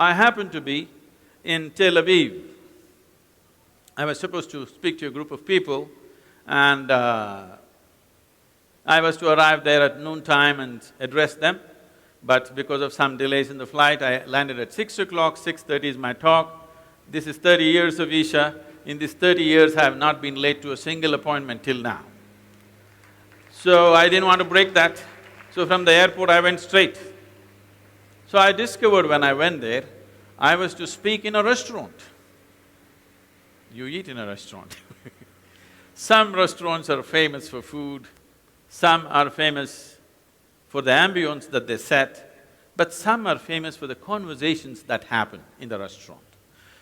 I happened to be in Tel Aviv. I was supposed to speak to a group of people and I was to arrive there at noontime and address them, but because of some delays in the flight, I landed at 6 o'clock, 6:30 is my talk. This is 30 years of Isha. In these 30 years, I have not been late to a single appointment till now. So I didn't want to break that, so from the airport I went straight. So I discovered when I went there, I was to speak in a restaurant. You eat in a restaurant Some restaurants are famous for food, some are famous for the ambience that they set, but some are famous for the conversations that happen in the restaurant.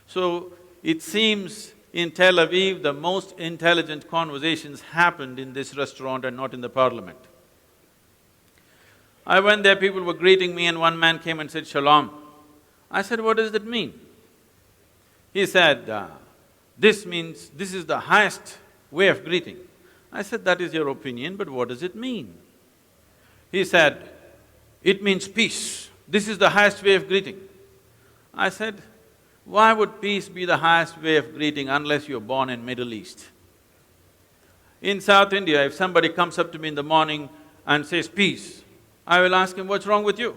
So, it seems in Tel Aviv, the most intelligent conversations happened in this restaurant and not in the parliament. I went there, people were greeting me and one man came and said, "Shalom." I said, "What does that mean?" He said, "This means, this is the highest way of greeting." I said, "That is your opinion, but what does it mean?" He said, "It means peace. This is the highest way of greeting." I said, "Why would peace be the highest way of greeting unless you're born in Middle East? In South India, if somebody comes up to me in the morning and says peace, I will ask him, what's wrong with you?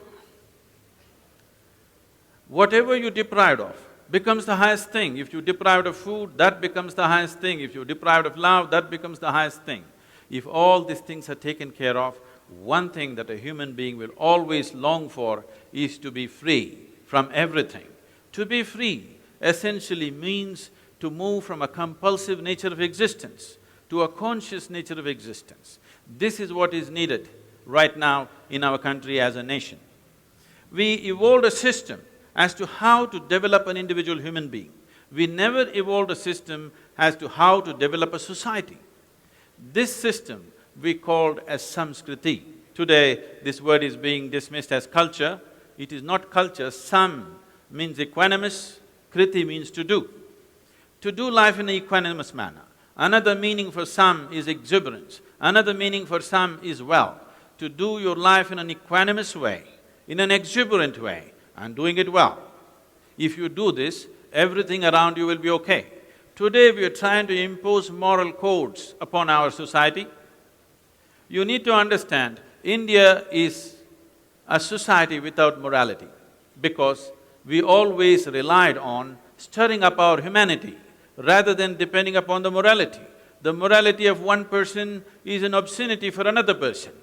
Whatever you're deprived of becomes the highest thing. If you're deprived of food, that becomes the highest thing. If you're deprived of love, that becomes the highest thing. If all these things are taken care of, one thing that a human being will always long for is to be free from everything. To be free essentially means to move from a compulsive nature of existence to a conscious nature of existence. This is what is needed right now in our country as a nation. We evolved a system as to how to develop an individual human being. We never evolved a system as to how to develop a society. This system we called as Samskriti. Today, this word is being dismissed as culture. It is not culture. Sam means equanimous, kriti means to do. To do life in an equanimous manner. Another meaning for some is exuberance, another meaning for some is well. To do your life in an equanimous way, in an exuberant way, and doing it well. If you do this, everything around you will be okay. Today we are trying to impose moral codes upon our society. You need to understand, India is a society without morality because we always relied on stirring up our humanity rather than depending upon the morality. The morality of one person is an obscenity for another person.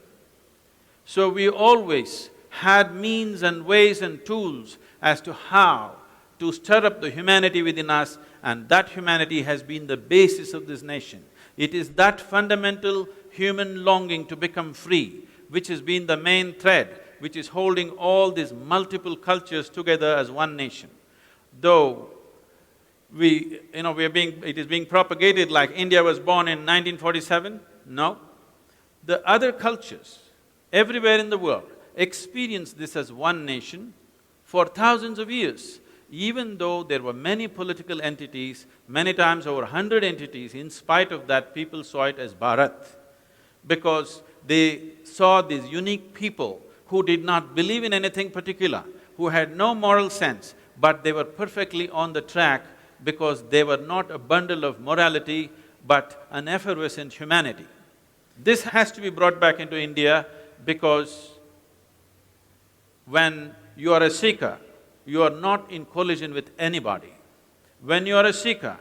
So we always had means and ways and tools as to how to stir up the humanity within us, and that humanity has been the basis of this nation. It is that fundamental human longing to become free which has been the main thread, which is holding all these multiple cultures together as one nation. Though it is being propagated like India was born in 1947, no. The other cultures everywhere in the world experience this as one nation for thousands of years. Even though there were many political entities, many times over 100 entities, in spite of that people saw it as Bharat, because they saw these unique people who did not believe in anything particular, who had no moral sense, but they were perfectly on the track because they were not a bundle of morality, but an effervescent humanity. This has to be brought back into India because when you are a seeker, you are not in collision with anybody. When you are a seeker,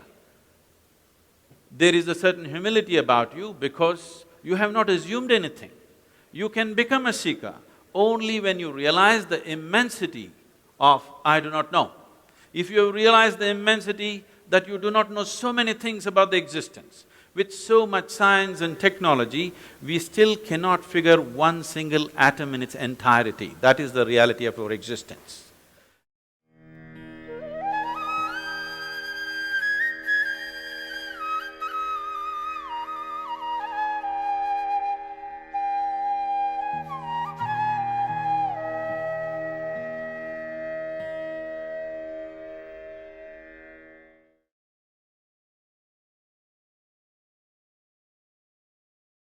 there is a certain humility about you because you have not assumed anything. You can become a seeker only when you realize the immensity of I do not know. If you realize the immensity that you do not know so many things about the existence, with so much science and technology, we still cannot figure one single atom in its entirety. That is the reality of our existence.